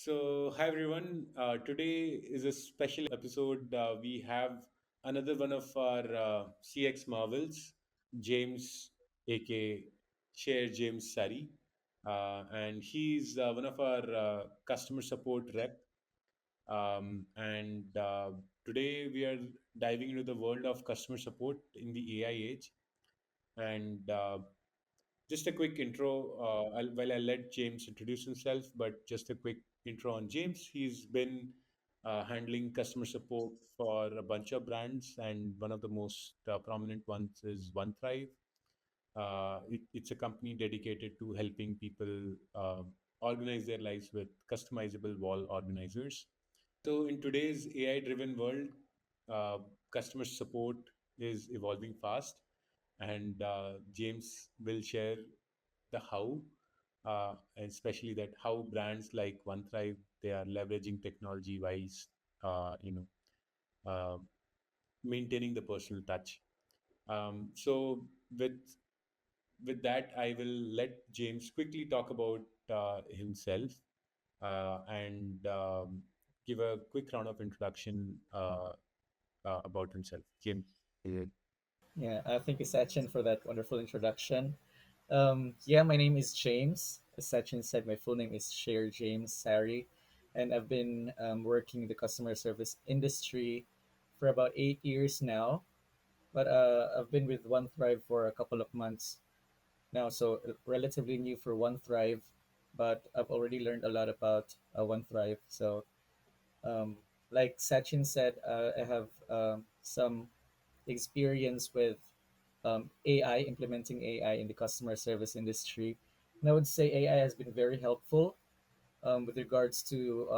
Hi everyone. Today is a special episode. We have another one of our CX Marvels, James, aka Share James Sari, and he's one of our customer support rep. And today we are diving into the world of customer support in the AI age. And just a quick intro. I'll let James introduce himself, but just a quick intro on James. He's been handling customer support for a bunch of brands, and one of the most prominent ones is OneThrive. It's a company dedicated to helping people organize their lives with customizable wall organizers. So, in today's AI driven world, uh, customer support is evolving fast, and James will share the how, and especially that how brands like OneThrive they are leveraging technology wise, uh, maintaining the personal touch. So with that, I will let James quickly talk about himself and give a quick round of introduction about himself. James. Yeah. Yeah, thank you, Sachin, for that wonderful introduction. Yeah, my name is James. As Sachin said, my full name is Share James Sari, and I've been working in the customer service industry for about 8 years now. But I've been with OneThrive for a couple of months now, so relatively new for OneThrive. But I've already learned a lot about OneThrive. So, um, like Sachin said, I have some experience with AI, implementing AI in the customer service industry. And I would say AI has been very helpful with regards to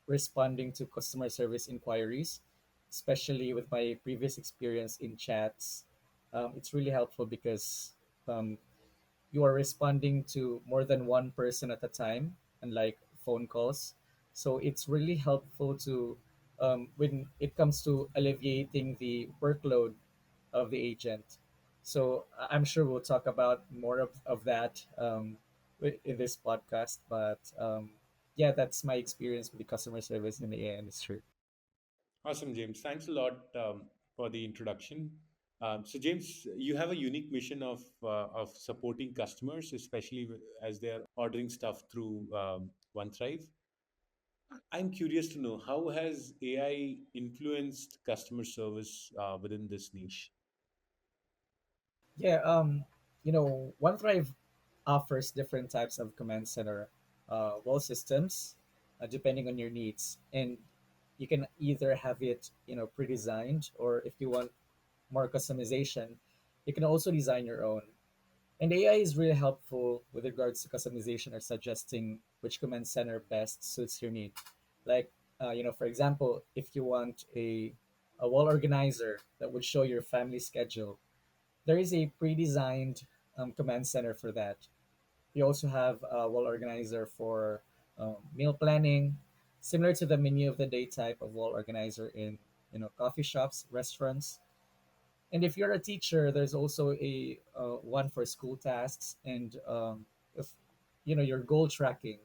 responding to customer service inquiries, especially with my previous experience in chats. It's really helpful because um, you are responding to more than one person at a time, unlike phone calls. So it's really helpful to when it comes to alleviating the workload of the agent. So I'm sure we'll talk about more of that in this podcast. But yeah, that's my experience with the customer service in the AI industry. Awesome, James. Thanks a lot for the introduction. So, James, you have a unique mission of supporting customers, especially as they are ordering stuff through OneThrive. I'm curious to know how has AI influenced customer service within this niche? Yeah, OneDrive offers different types of command center wall systems depending on your needs, and you can either have it, pre-designed, or if you want more customization, you can also design your own. And AI is really helpful with regards to customization or suggesting which command center best suits your need. Like, for example, if you want a wall organizer that would show your family schedule, there is a pre-designed command center for that. We also have a wall organizer for meal planning, similar to the menu of the day type of wall organizer in coffee shops, restaurants. And if you're a teacher, there's also a one for school tasks and if your goal tracking.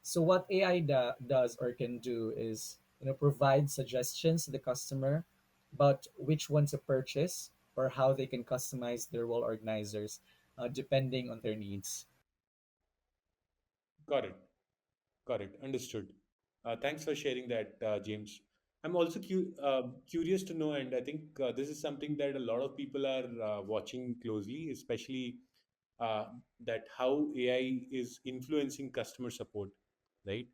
So what AI does or can do is provide suggestions to the customer about which one to purchase or how they can customize their wall organizers depending on their needs. Got it. Got it. Understood. Thanks for sharing that, James. I'm also curious to know, and I think this is something that a lot of people are watching closely, especially uh, that how AI is influencing customer support, right?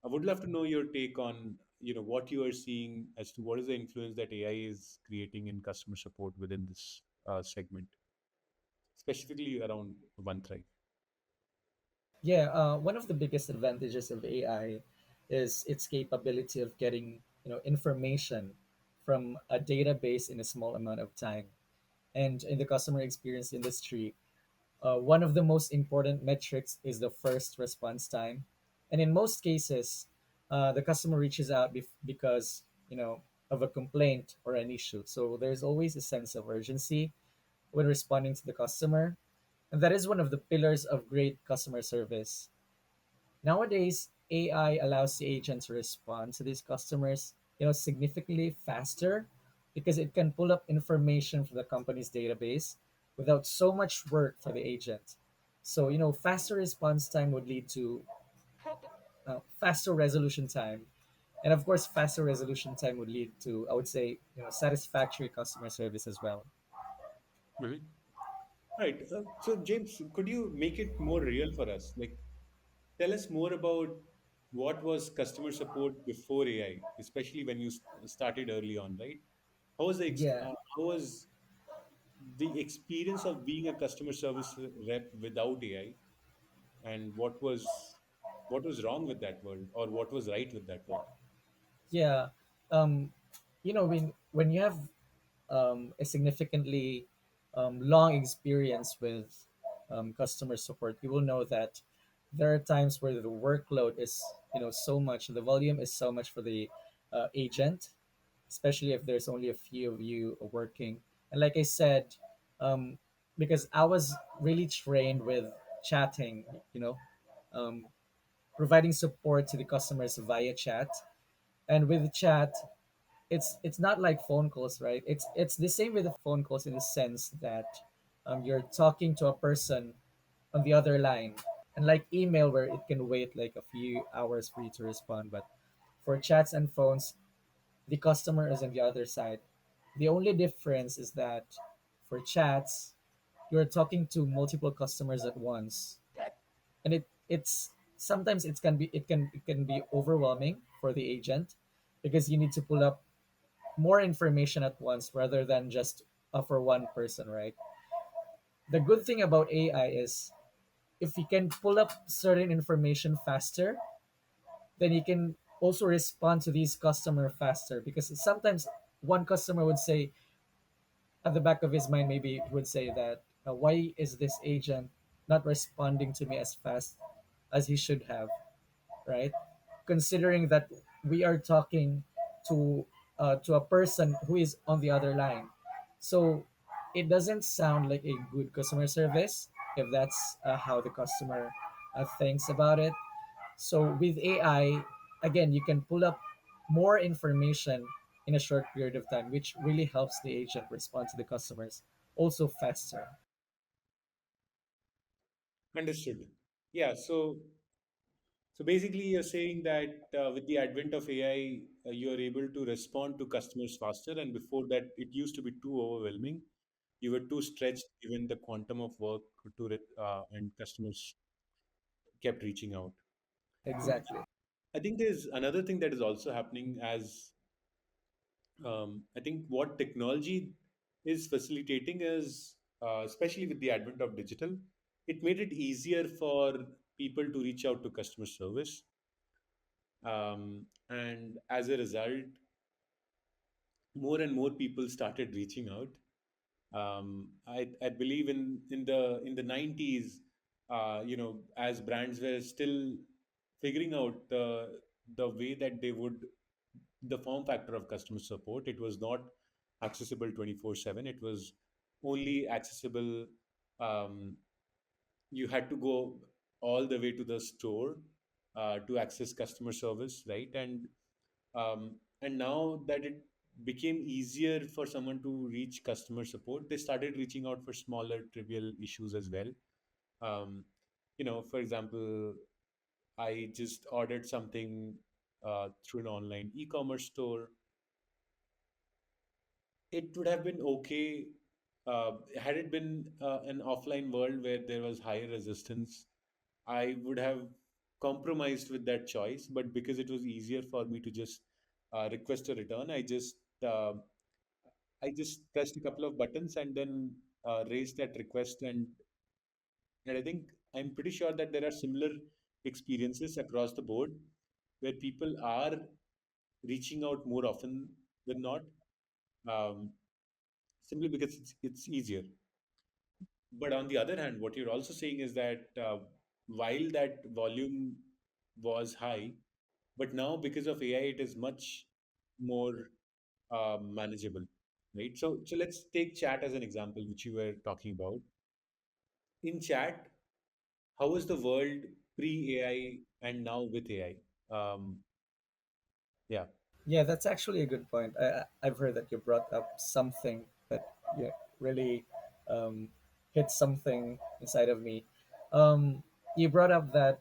I would love to know your take on, what you are seeing as to what is the influence that AI is creating in customer support within this segment, specifically around OneThrive. Yeah, one of the biggest advantages of AI is its capability of getting information from a database in a small amount of time. And in the customer experience industry, one of the most important metrics is the first response time. And in most cases, the customer reaches out because of a complaint or an issue. So there's always a sense of urgency when responding to the customer, and that is one of the pillars of great customer service. Nowadays, AI allows the agent to respond to these customers, significantly faster because it can pull up information from the company's database without so much work for the agent. So, faster response time would lead to faster resolution time. And of course, faster resolution time would lead to, I would say, satisfactory customer service as well. Mhm. Right. So, James, could you make it more real for us? Like, tell us more about what was customer support before AI, especially when you started early on, right? Yeah. How was the experience of being a customer service rep without AI, and what was wrong with that world, or what was right with that world? Yeah. Um, when you have a significantly long experience with customer support, you will know that there are times where the workload is, so much, the volume is so much for the agent, especially if there's only a few of you working. And like I said, um, because I was really trained with chatting, you know, um, providing support to the customers via chat. And with chat, it's not like phone calls, right? It's the same with the phone calls in the sense that you're talking to a person on the other line, and like email where it can wait like a few hours for you to respond. But for chats and phones, the customer is on the other side. The only difference is that for chats, you're talking to multiple customers at once, and it's sometimes it can be overwhelming for the agent because you need to pull up more information at once rather than just for one person, right? The good thing about AI is if you can pull up certain information faster, then you can also respond to these customer faster because sometimes one customer would say at the back of his mind maybe would say that why is this agent not responding to me as fast as he should have, right? Considering that we are talking to a person who is on the other line, so it doesn't sound like a good customer service if that's how the customer thinks about it. So with AI, again, you can pull up more information in a short period of time, which really helps the agent respond to the customers also faster. Understood. Yeah. So basically, you're saying that with the advent of AI, you're able to respond to customers faster, and before that, it used to be too overwhelming. You were too stretched given the quantum of work and customers kept reaching out. Um, Exactly. I think there's another thing that is also happening as I think what technology is facilitating is, especially with the advent of digital, it made it easier for people to reach out to customer service. And as a result, more and more people started reaching out. I believe in the 90s, as brands were still figuring out the way that they would the form factor of customer support. It was not accessible 24/7. It was only accessible. Um, you had to go all the way to the store to access customer service, right? And now that it became easier for someone to reach customer support, they started reaching out for smaller, trivial issues as well. Um, for example, I just ordered something through an online e-commerce store. It would have been okay had it been an offline world where there was higher resistance. I would have compromised with that choice, but because it was easier for me to just request a return, uh, I just pressed a couple of buttons and then raised that request. And I think I'm pretty sure that there are similar experiences across the board where people are reaching out more often than not, um, simply because it's easier. But on the other hand, what you're also saying is that while that volume was high, but now because of AI, it is much more manageable, right? So let's take chat as an example, which you were talking about. In chat, how is the world? pre AI and now with AI. Yeah. Yeah, that's actually a good point. I've heard that you brought up something that, yeah, really um, hit something inside of me. Um, you brought up that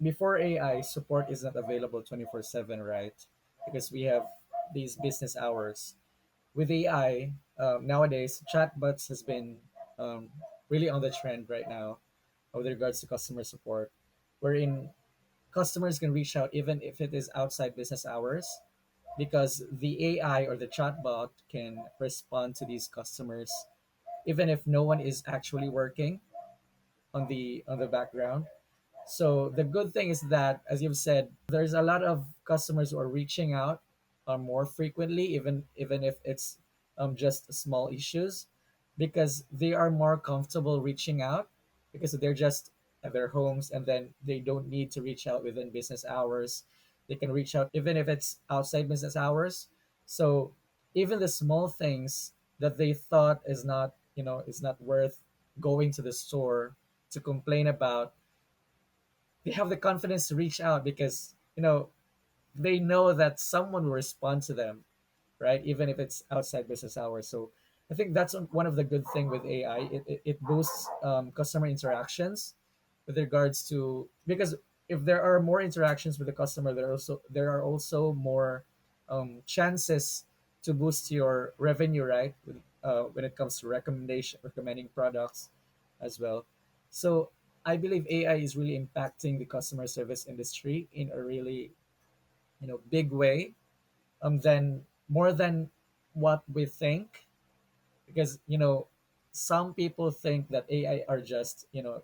before AI, support is not available 24/7, right? Because we have these business hours. With AI, nowadays, chatbots has been um, really on the trend right now with regards to customer support, wherein customers can reach out even if it is outside business hours, because the AI or the chatbot can respond to these customers even if no one is actually working on the background. So the good thing is that, as you've said, there's a lot of customers who are reaching out more frequently, even if it's just small issues, because they are more comfortable reaching out because they're just at their homes, and then they don't need to reach out within business hours. They can reach out even if it's outside business hours. So even the small things that they thought is not worth going to the store to complain about, they have the confidence to reach out because they know that someone will respond to them, right? Even if it's outside business hours. So I think that's one of the good thing with AI. It boosts customer interactions with regards to, because if there are more interactions with the customer, there are also more chances to boost your revenue, right? When it comes to recommending products as well. So I believe AI is really impacting the customer service industry in a really big way, than more than what we think, because some people think that AI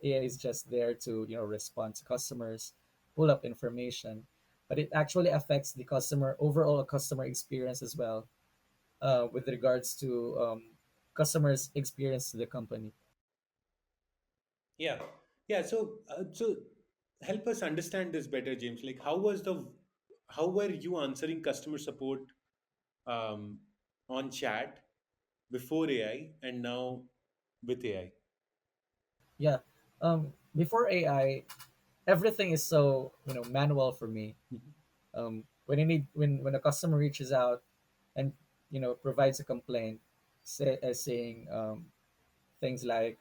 is just there to respond to customers, pull up information, but it actually affects the overall customer experience as well, with regards to customers experience to the company. Yeah. Yeah. So help us understand this better, James. Like, how were you answering customer support um, on chat before AI and now with AI? Yeah. Before AI, everything is so manual for me. Mhm. When a customer reaches out and provides a complaint, saying things like,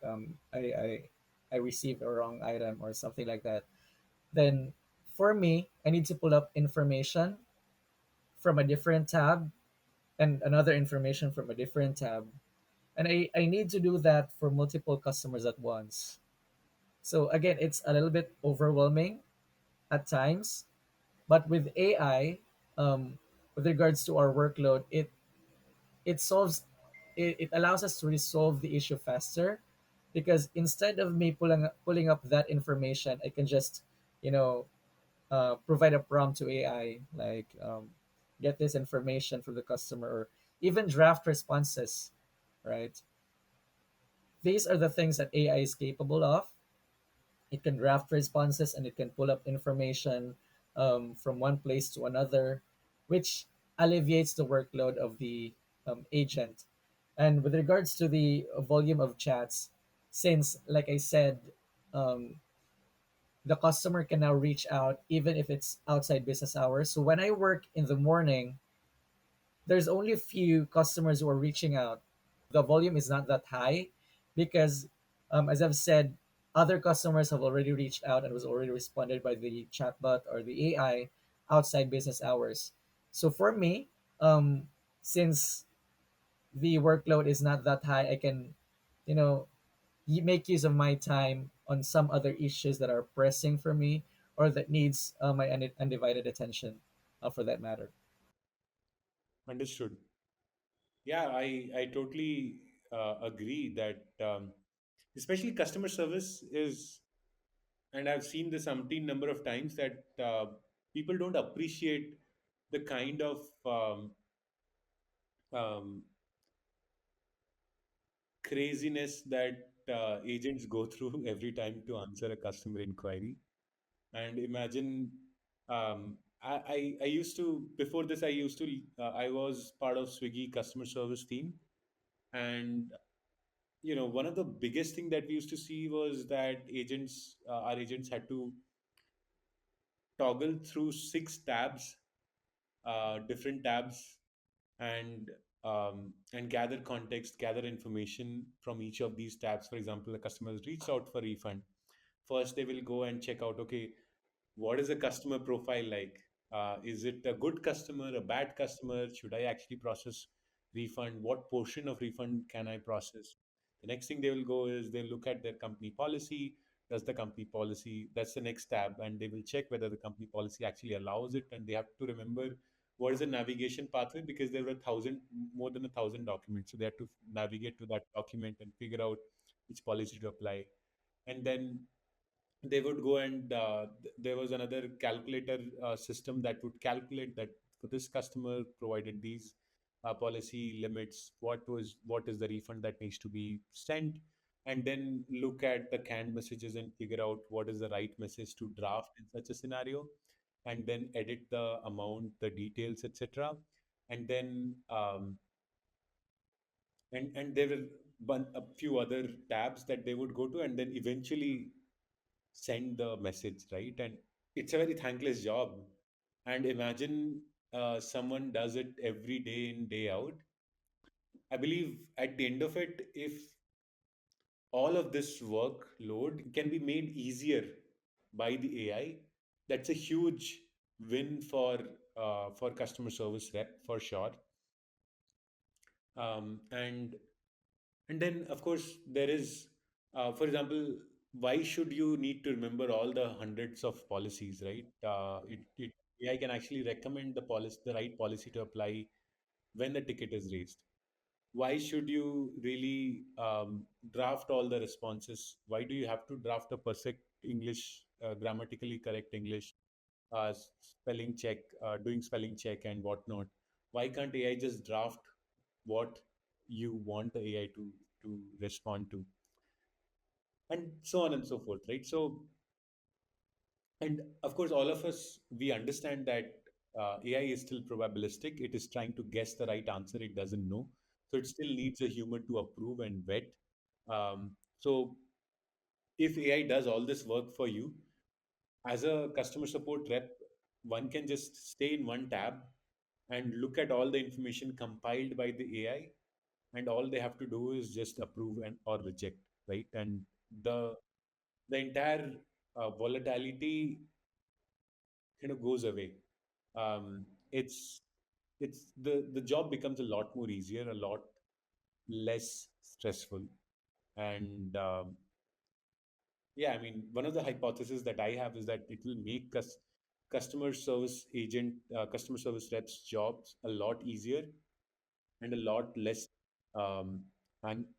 I received a wrong item or something like that, then for me, I need to pull up information from a different tab and another information from a different tab, and I need to do that for multiple customers at once. So again, it's a little bit overwhelming at times, but with AI, with regards to our workload, it solves it allows us to resolve the issue faster, because instead of me pulling up that information, I can just you know provide a prompt to AI, like, get this information from the customer, or even draft responses, right? These are the things that AI is capable of. It can draft responses and it can pull up information from one place to another, which alleviates the workload of the agent. And with regards to the volume of chats, since, like I said, um, the customer can now reach out even if it's outside business hours. So when I work in the morning, there's only a few customers who are reaching out. The volume is not that high because, as I've said, other customers have already reached out and was already responded by the chatbot or the AI outside business hours. So for me, since the workload is not that high, I can, you know, make use of my time on some other issues that are pressing for me or that needs my undivided attention, for that matter. Understood. Yeah, I totally agree that especially customer service is, and I've seen this umpteen number of times that people don't appreciate the kind of um, craziness that agents go through every time to answer a customer inquiry. And imagine, I used to, before this, I was part of Swiggy customer service team. And one of the biggest thing that we used to see was that our agents had to toggle through six tabs, different tabs, and and gather context, gather information from each of these tabs. For example, the customer has reached out for refund. First, they will go and check out, okay, what is the customer profile like? Is it a good customer, a bad customer? Should I actually process refund? What portion of refund can I process? The next thing they will go is they'll look at their company policy. Does the company policy, that's the next tab, and they will check whether the company policy actually allows it. And they have to remember what is the navigation pathway, because there were more than 1,000 documents. So they have to navigate to that document and figure out which policy to apply. And then they would go and there was another calculator system that would calculate that for this customer provided these policy limits, what is the refund that needs to be sent, and then look at the canned messages and figure out what is the right message to draft in such a scenario, and then edit the amount, the details, etc. And then and there were a few other tabs that they would go to, and then eventually send the message, right? And it's a very thankless job. And imagine someone does it every day in, day out. I believe at the end of it, if all of this workload can be made easier by the AI, that's a huge win for customer service rep for sure. And then, of course, there is, for example, why should you need to remember all the hundreds of policies, right? AI can actually recommend the right policy to apply when the ticket is raised. Why should you really draft all the responses? Why do you have to draft a perfect English, grammatically correct English, spelling check, doing spelling check and whatnot? Why can't AI just draft what you want the AI to respond to, and so on and so forth, right? So, and of course, all of us, we understand that AI is still probabilistic. It is trying to guess the right answer. It doesn't know, so it still needs a human to approve and vet. So, if AI does all this work for you, as a customer support rep, one can just stay in one tab and look at all the information compiled by the AI, and all they have to do is just approve and or reject, right? And the the entire volatility goes away. It's the job becomes a lot more easier, a lot less stressful. And yeah, I mean, one of the hypotheses that I have is that it will make customer service reps jobs a lot easier and a lot less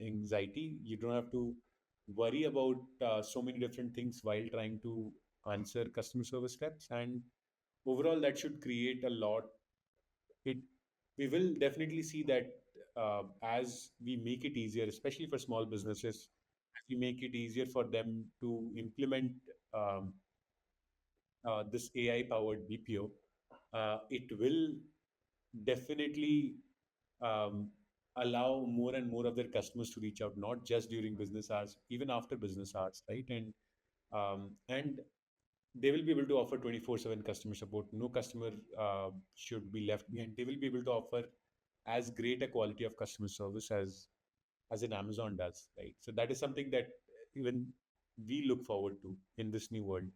anxiety. You don't have to worry about so many different things while trying to answer customer service reps. And overall, that should create a lot. It We will definitely see that as we make it easier, especially for small businesses, as we make it easier for them to implement um, this AI powered BPO, it will definitely um, allow more and more of their customers to reach out, not just during business hours, even after business hours, right? And they will be able to offer 24/7 customer support. No customer should be left behind. They will be able to offer as great a quality of customer service as an Amazon does, right? So that is something that even we look forward to in this new world.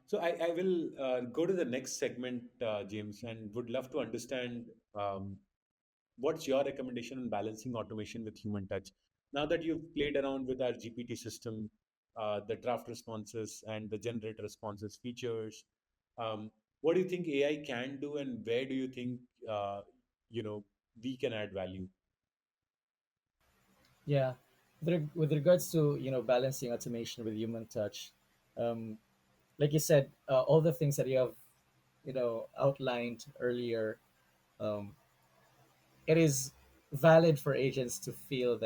So I will go to the next segment, James, and would love to understand what's your recommendation on balancing automation with human touch? Now that you've played around with our GPT system, the draft responses and the generate responses features, what do you think AI can do, and where do you think uh, you know we can add value? Yeah, with regards to balancing automation with human touch, um, like you said, all the things that you have outlined earlier, um, it is valid for agents to feel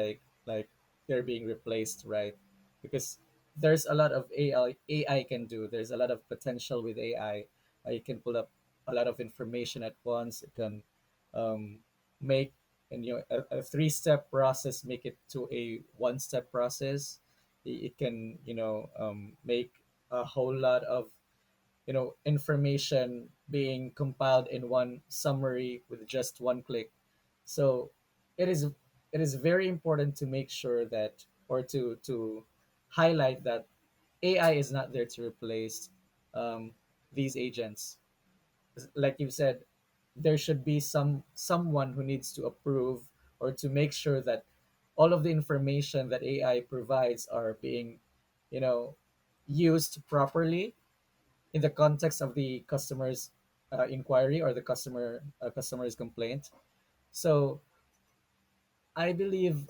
like they're being replaced, right? Because there's a lot of AI can do. There's a lot of potential with AI. You can pull up a lot of information at once. It can um, make and a three-step process make it to a one-step process. It can make a whole lot of information being compiled in one summary with just one click. So it is it is very important to make sure that, or to highlight that AI is not there to replace um, these agents. Like you said, there should be someone who needs to approve or to make sure that all of the information that AI provides are being, you know, used properly in the context of the customer's inquiry or the customer's complaint. So I believe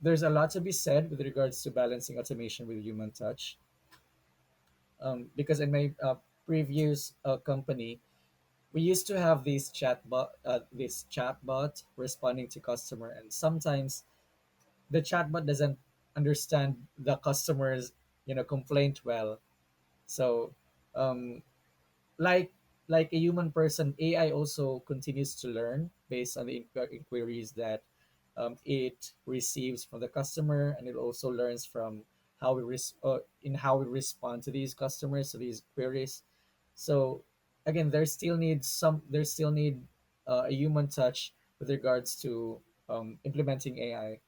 there's a lot to be said with regards to balancing automation with human touch. Because in my previous company, we used to have this chatbot responding to customer, and sometimes the chatbot doesn't understand the customer's complaint well. So um, like like a human person, AI also continues to learn based on the inquiries that it receives from the customer, and it also learns from how we respond to these customers, to these queries. So again, there still need a human touch with regards to implementing AI.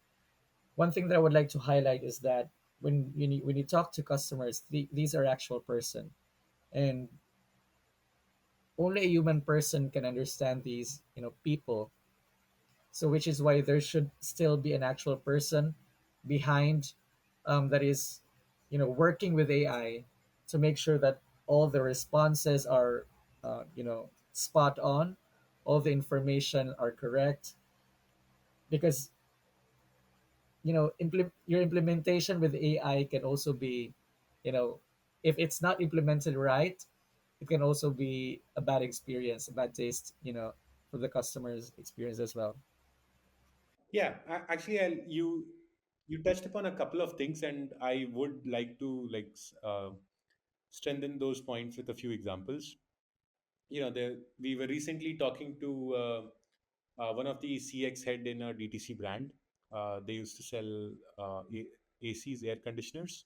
One thing that I would like to highlight is that when you talk to customers, these are actual person, and only a human person can understand these people. So which is why there should still be an actual person behind, that is working with AI to make sure that all the responses are spot on, all the information are correct. Because your implementation with AI can also be, you know if it's not implemented right, it can also be a bad experience, a bad taste, for the customer's experience as well. Yeah, actually, you touched upon a couple of things, and I would like to strengthen those points with a few examples. We were recently talking to one of the CX head in a DTC brand. They used to sell ACs, air conditioners,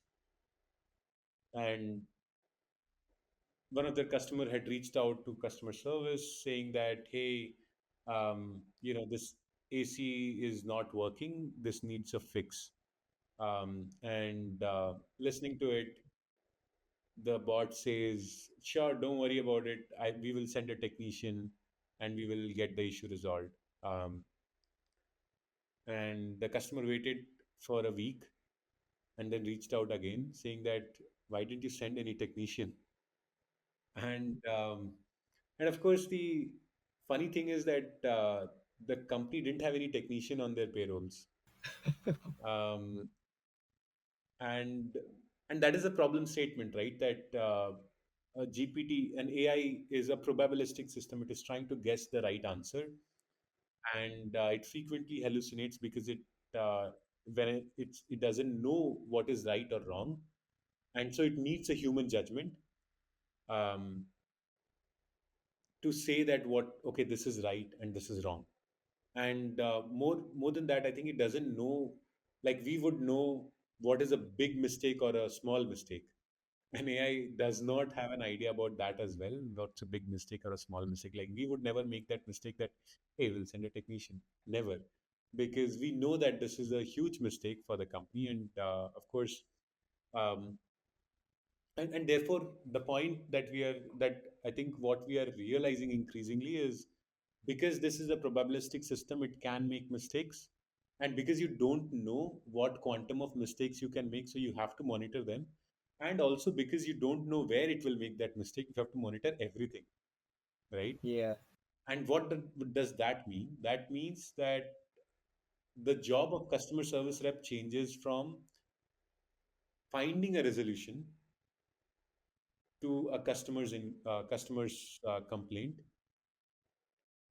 and one of their customer had reached out to customer service saying that, hey, this AC is not working. This needs a fix. And listening to it, the bot says, sure, don't worry about it. We will send a technician and we will get the issue resolved. Um, and the customer waited for a week and then reached out again saying that, why didn't you send any technician? And of course, the funny thing is that the company didn't have any technician on their payrolls. Um, and and that is a problem statement, right? That a GPT, an AI, is a probabilistic system. It is trying to guess the right answer, and it frequently hallucinates because it doesn't know what is right or wrong, and so it needs a human judgment um, to say that what okay, this is right and this is wrong. And more than that, I think it doesn't know, like we would know what is a big mistake or a small mistake. And AI does not have an idea about that as well, what's a big mistake or a small mistake. Like we would never make that mistake that, hey, we'll send a technician. Never. Because we know that this is a huge mistake for the company. And of course, um, and therefore the point that I think what we are realizing increasingly is, because this is a probabilistic system, it can make mistakes. And because you don't know what quantum of mistakes you can make, so you have to monitor them. And also because you don't know where it will make that mistake, you have to monitor everything, right? Yeah. And does that mean? That means that the job of customer service rep changes from finding a resolution to a customer's complaint.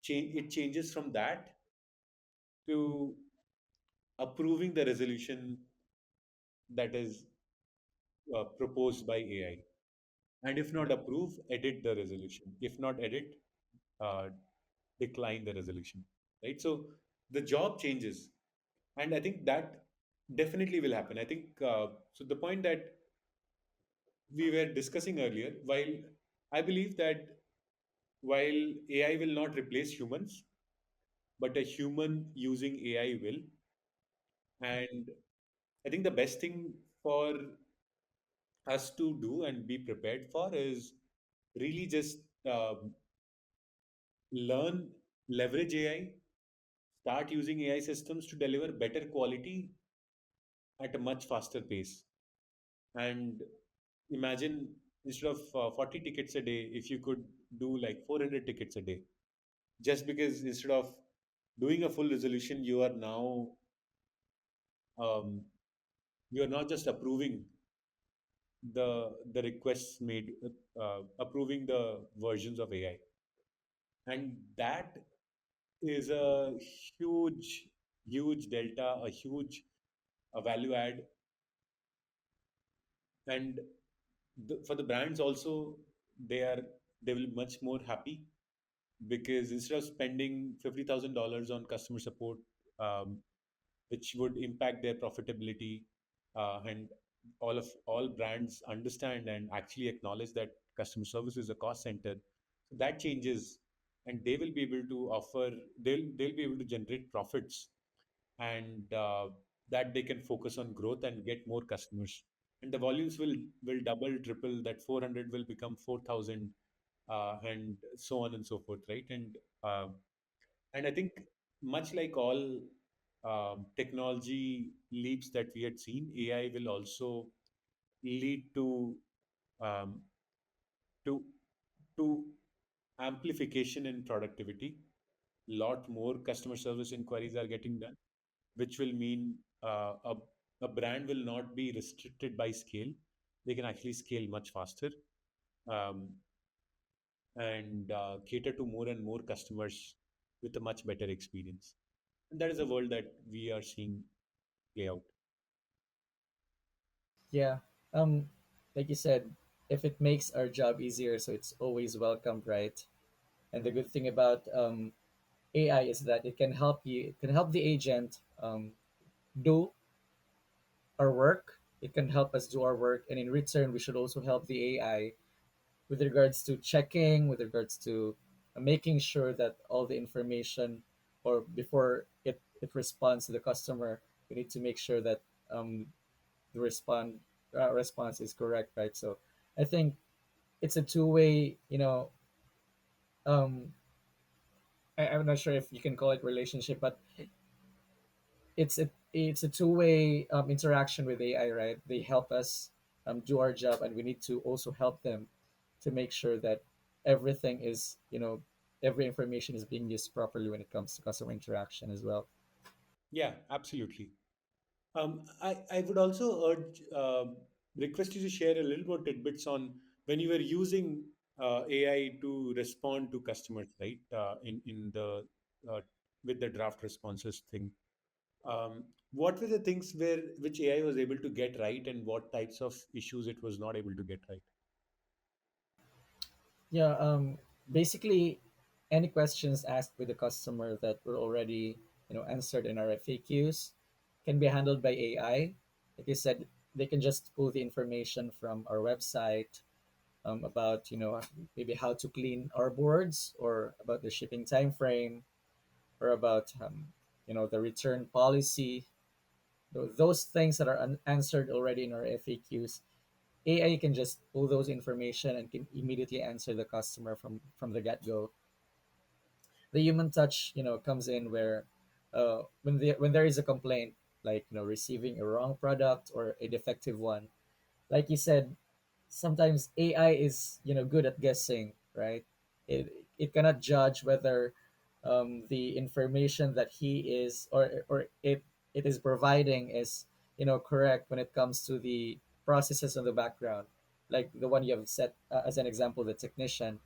It changes from that to approving the resolution that is proposed by AI. And if not approve, edit the resolution. If not edit, uh, decline the resolution. Right. So the job changes. And I think that definitely will happen. I think so. The point that we were discussing earlier, while I believe that while AI will not replace humans, but a human using AI will. And I think the best thing for us to do and be prepared for is really just learn, leverage AI, start using AI systems to deliver better quality at a much faster pace. And imagine, instead of 40 tickets a day, if you could do like 400 tickets a day, just because instead of doing a full resolution, um, you are not just approving the requests made, approving the versions of AI, and that is a huge, huge delta, a huge value add. And for the brands also, they will be much more happy, because instead of spending $50,000 on customer support, um, which would impact their profitability, and all brands understand and actually acknowledge that customer service is a cost center. So that changes, and they will be able to offer, they'll be able to generate profits, and that they can focus on growth and get more customers, and the volumes will double, triple, that 400 will become 4,000, and so on and so forth, right? Uh, and I think, much like all technology leaps that we had seen, AI will also lead um, to to amplification in productivity. Lot more customer service inquiries are getting done, which will mean a brand will not be restricted by scale. They can actually scale much faster, um, and cater to more and more customers with a much better experience. And that is a world that we are seeing play out. Yeah. Like you said, if it makes our job easier, so it's always welcomed, right? And the good thing about AI is that it can help the agent do our work. It can help us do our work, and in return, we should also help the AI with regards to checking, with regards to making sure that all the information, or before it responds to the customer, we need to make sure that um, the response is correct, right? So I think it's a two-way, um, I'm not sure if you can call it relationship, but it's a two-way interaction with AI, right? They help us do our job, and we need to also help them to make sure that everything is, every information is being used properly when it comes to customer interaction as well. Yeah, absolutely. I would also request you to share a little more tidbits on when you were using AI to respond to customers, right? In the with the draft responses thing. What were the things which AI was able to get right, and what types of issues it was not able to get right? Yeah, basically, any questions asked with the customer that were already, answered in our FAQs can be handled by AI. Like you said, they can just pull the information from our website about, maybe how to clean our boards, or about the shipping time frame, or about, the return policy. Those things that are answered already in our FAQs, AI can just pull those information and can immediately answer the customer from the get go. The human touch, comes in where when there is a complaint, like, receiving a wrong product or a defective one. Like you said, sometimes AI is, good at guessing, right? It cannot judge whether the information that he is, or it is providing is, correct when it comes to the processes in the background, like the one you have set as an example, the technician.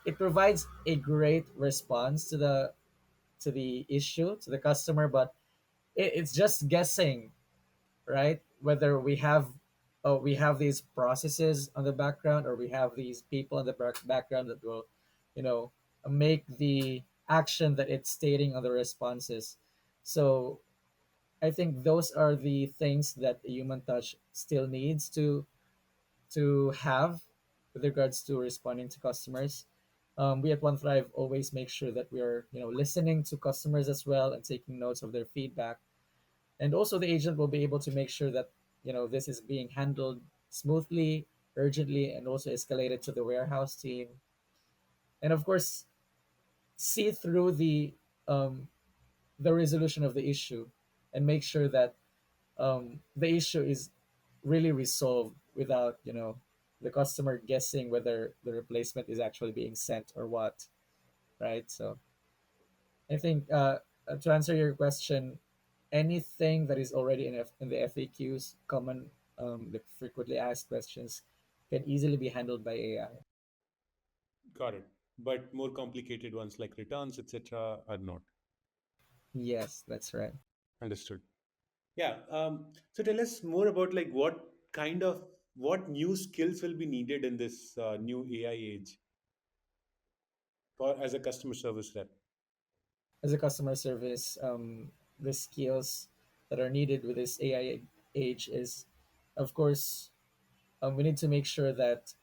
It provides a great response to the issue, to the customer, but it's just guessing, right? Whether we have these processes on the background, or we have these people in the background that will, you know make the action that it's stating on the responses. So I think those are the things that a human touch still needs to have with regards to responding to customers. We at One Thrive always make sure that we are, listening to customers as well and taking notes of their feedback. And also the agent will be able to make sure that, this is being handled smoothly, urgently, and also escalated to the warehouse team. And of course, see through the resolution of the issue and make sure that the issue is really resolved without the customer guessing whether the replacement is actually being sent or what, right? So I think to answer your question, anything that is already in the FAQs, common, the frequently asked questions, can easily be handled by AI. Got it. But more complicated ones like returns, etc., are not. Yes, that's right. Understood. Yeah. So tell us more about like what new skills will be needed in this new AI age for as a customer service rep. As a customer service, the skills that are needed with this AI age is, of course, we need to make sure that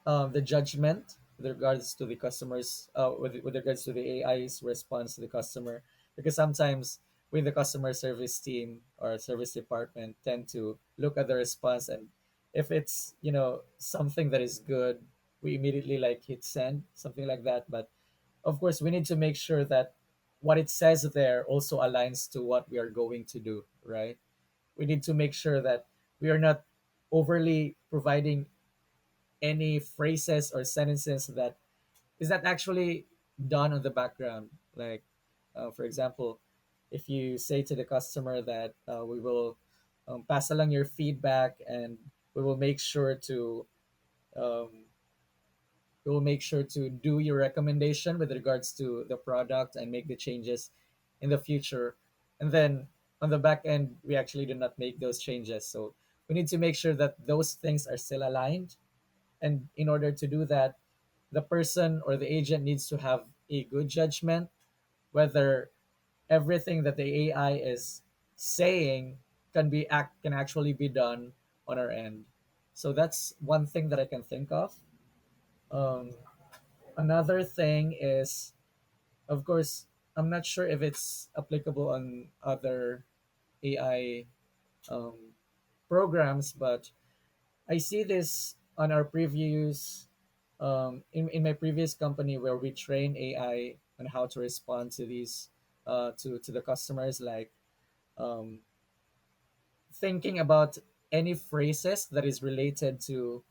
the judgment with regards to the customers, with regards to the AI's response to the customer, because sometimes we, the customer service team or service department, tend to look at the response, and if it's something that is good, we immediately like hit send, something like that. But of course, we need to make sure that what it says there also aligns to what we are going to do, right? We need to make sure that we are not overly providing any phrases or sentences that is that actually done on the background. Like, for example, if you say to the customer that we will pass along your feedback and we will make sure to um, we will make sure to do your recommendation with regards to the product and make the changes in the future. And then on the back end, we actually do not make those changes. So we need to make sure that those things are still aligned. And in order to do that, the person or the agent needs to have a good judgment whether everything that the AI is saying can actually be done on our end. So that's one thing that I can think of. Um, Another thing is, of course, I'm not sure if it's applicable on other AI um, programs, but I see this on our previous in my previous company where we train AI on how to respond to these to the customers, like um, thinking about any phrases that is related to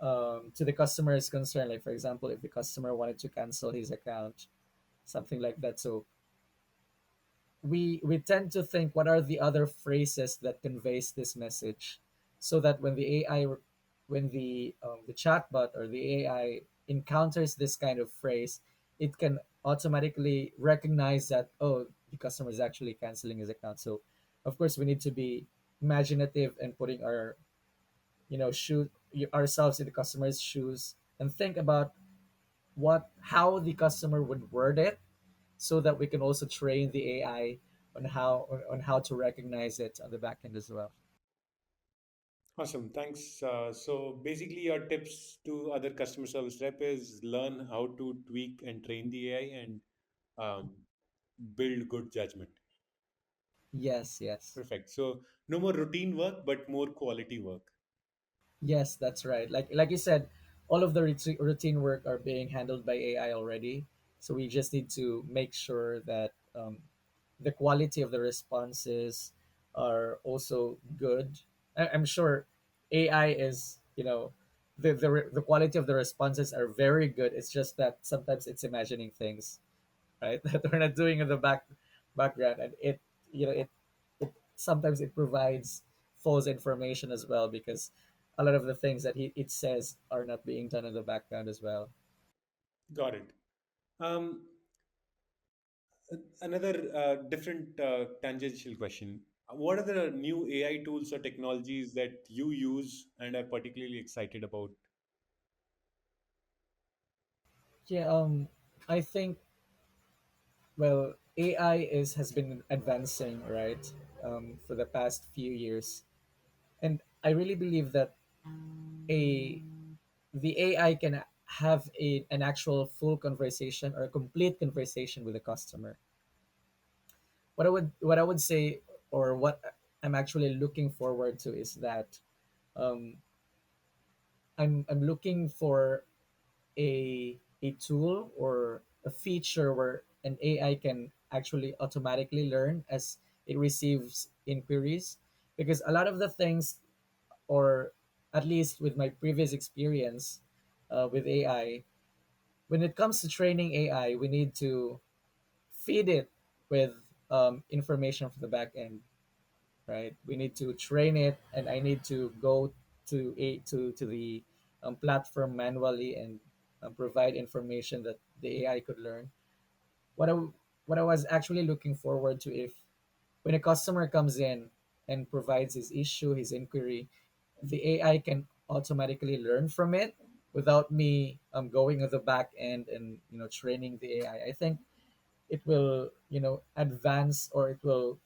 the customer's concern. Like for example, if the customer wanted to cancel his account, something like that. So we tend to think what are the other phrases that conveys this message, so that when the chatbot or the AI encounters this kind of phrase, it can automatically recognize that, oh, the customer is actually canceling his account. So of course we need to be imaginative and putting our shoe ourselves in the customer's shoes and think about what how the customer would word it, so that we can also train the AI on how to recognize it on the back end as well. Awesome. Thanks. So basically, your tips to other customer service rep is learn how to tweak and train the AI and um, build good judgment. Yes, yes. Perfect. So no more routine work, but more quality work. Yes, that's right. Like you said, all of the routine work are being handled by AI already. So we just need to make sure that the quality of the responses are also good. I'm sure AI is, the quality of the responses are very good. It's just that sometimes it's imagining things, right? That we're not doing in the background, and it sometimes it provides false information as well, because a lot of the things that it says are not being done in the background as well. Got it. Um, Another different tangential question. What are the new AI tools or technologies that you use and are particularly excited about? Yeah, I think, well, AI is has been advancing, right, for the past few years, and I really believe that a the AI can have an actual full conversation or a complete conversation with the customer. What I would say, or what I'm actually looking forward to, is that um, I'm looking for a tool or a feature where an AI can actually automatically learn as it receives inquiries, because a lot of the things, or at least with my previous experience with AI, when it comes to training AI, we need to feed it with information from the back end, right? We need to train it, and I need to go to the platform manually and provide information that the AI could learn. What I what I was actually looking forward to, if when a customer comes in and provides his issue, his inquiry, the AI can automatically learn from it without me going on the back end and training the AI. I think it will advance, or it will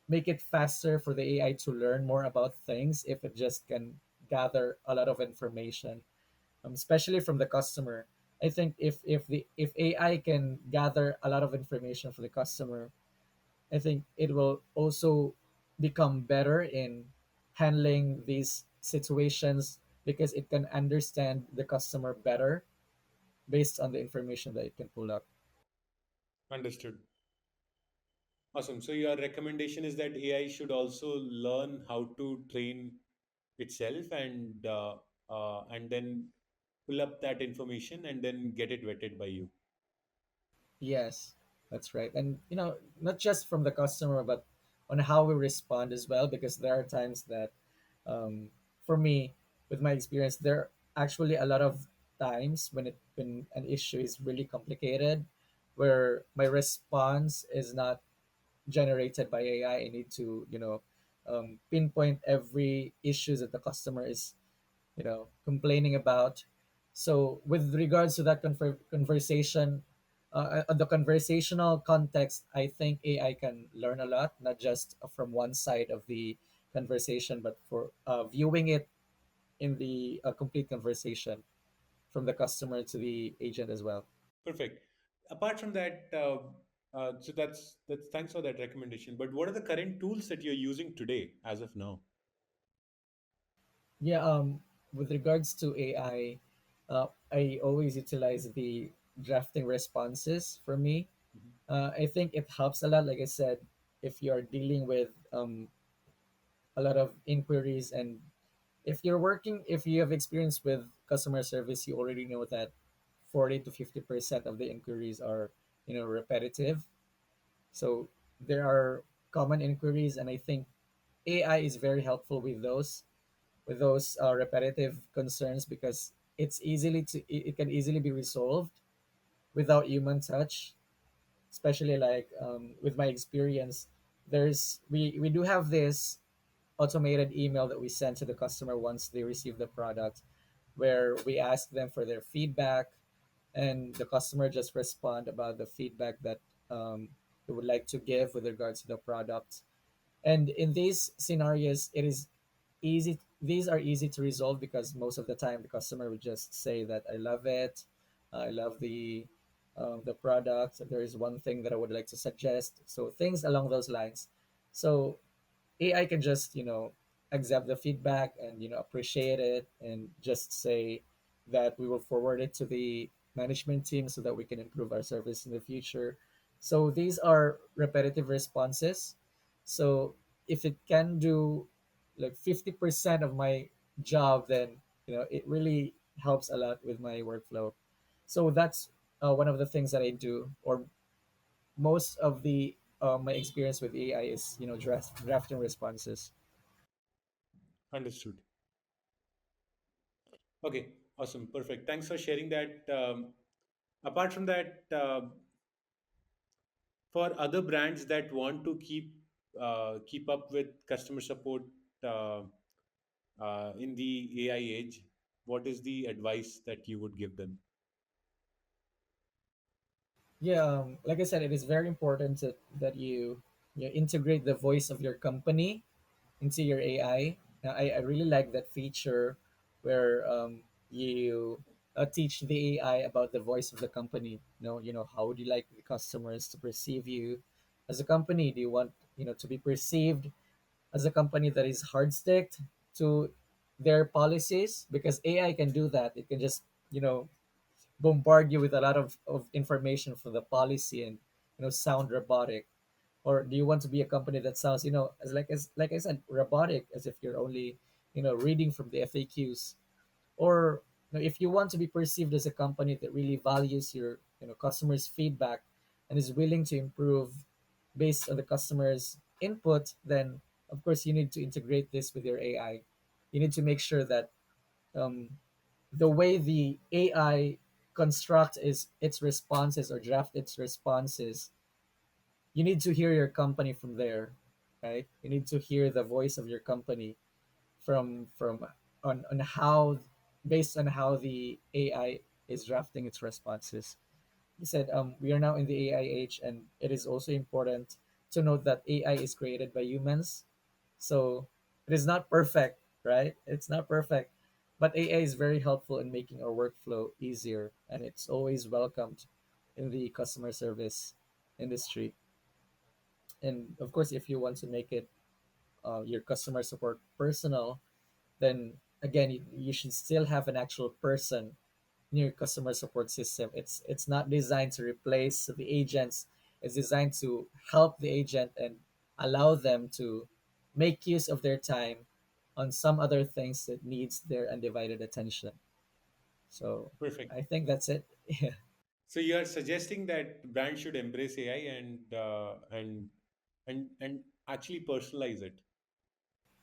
make it faster for the AI to learn more about things if it just can gather a lot of information, especially from the customer. I think if AI can gather a lot of information for the customer, I think it will also become better in handling these situations, because it can understand the customer better based on the information that it can pull up. Understood. Awesome. So your recommendation is that AI should also learn how to train itself and then pull up that information and then get it vetted by you. Yes, that's right. And not just from the customer, but on how we respond as well, because there are times that, um, for me, with my experience, there are actually a lot of times when an issue is really complicated, where my response is not generated by AI. I need to, pinpoint every issues that the customer is complaining about. So with regards to that conversation, the conversational context, I think AI can learn a lot, not just from one side of the conversation, but for viewing it in the complete conversation from the customer to the agent as well. Perfect. Apart from that, so that's thanks for that recommendation. But what are the current tools that you're using today as of now? Yeah, with regards to AI, I always utilize the drafting responses for me. Mhm. I think it helps a lot. Like I said, if you're dealing with a lot of inquiries, and if you have experience with customer service, you already know that 40 to 50% of the inquiries are repetitive. So there are common inquiries, and I think AI is very helpful with those repetitive concerns, because it can easily be resolved without human touch, especially like with my experience. We do have this automated email that we send to the customer once they receive the product, where we ask them for their feedback, and the customer just respond about the feedback that they would like to give with regards to the product. And in these scenarios, it is easy these are easy to resolve, because most of the time the customer would just say that I love it, I love the product, there is one thing that I would like to suggest, so things along those lines. So AI can just accept the feedback and appreciate it, and just say that we will forward it to the management team so that we can improve our service in the future. So these are repetitive responses. So if it can do like 50% of my job, then it really helps a lot with my workflow. So that's one of the things that I do, or most of the my experience with AI is drafting responses. Understood. Okay, awesome, perfect. Thanks for sharing that. Apart from that, for other brands that want to keep up with customer support uh, in the AI age, what is the advice that you would give them? Yeah, like I said, it is very important that you integrate the voice of your company into your AI. Now, I really like that feature where you teach the AI about the voice of the company. How would you like the customers to perceive you as a company? Do you want to be perceived as a company that is hard sticked to their policies? Because AI can do that. It can just you know bombard you with a lot of information for the policy and sound robotic. Or do you want to be a company that sounds like I said, robotic, as if you're only reading from the FAQs? Or if you want to be perceived as a company that really values your customers feedback and is willing to improve based on the customers input, then of course you need to integrate this with your AI. You need to make sure that um, the way the AI construct is its responses or draft its responses, you need to hear your company from there, right? You need to hear the voice of your company from on how, based on how the AI is drafting its responses. He said, we are now in the AI age, and it is also important to note that AI is created by humans. So it is not perfect, right? It's not perfect. But AI is very helpful in making our workflow easier, and it's always welcomed in the customer service industry. And of course, if you want to make it your customer support personal, then again, you should still have an actual person in your customer support system. It's not designed to replace the agents. It's designed to help the agent and allow them to make use of their time on some other things that needs their undivided attention. So Perfect. I think that's it. Yeah. So you are suggesting that brands should embrace AI and actually personalize it.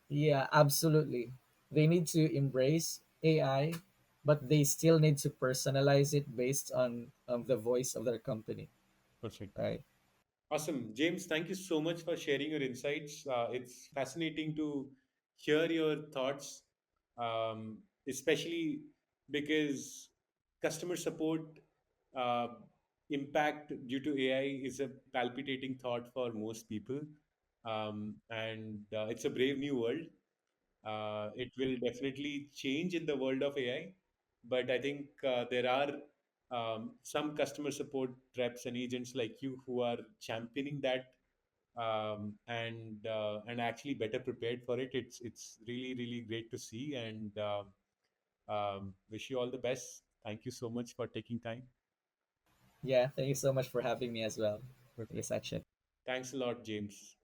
Yeah, absolutely. They need to embrace AI, but they still need to personalize it based on the voice of their company, Perfect. right? Awesome. James, thank you so much for sharing your insights. It's fascinating to hear your thoughts, especially because customer support uh, impact due to AI is a palpitating thought for most people. And it's a brave new world. It will definitely change in the world of AI, but I think there are some customer support reps and agents like you who are championing that and actually better prepared for it. It's really really great to see, and wish you all the best. Thank you so much for taking time. Yeah, thank you so much for having me as well. Thank you, Perfect. Sachin. Thanks a lot, James.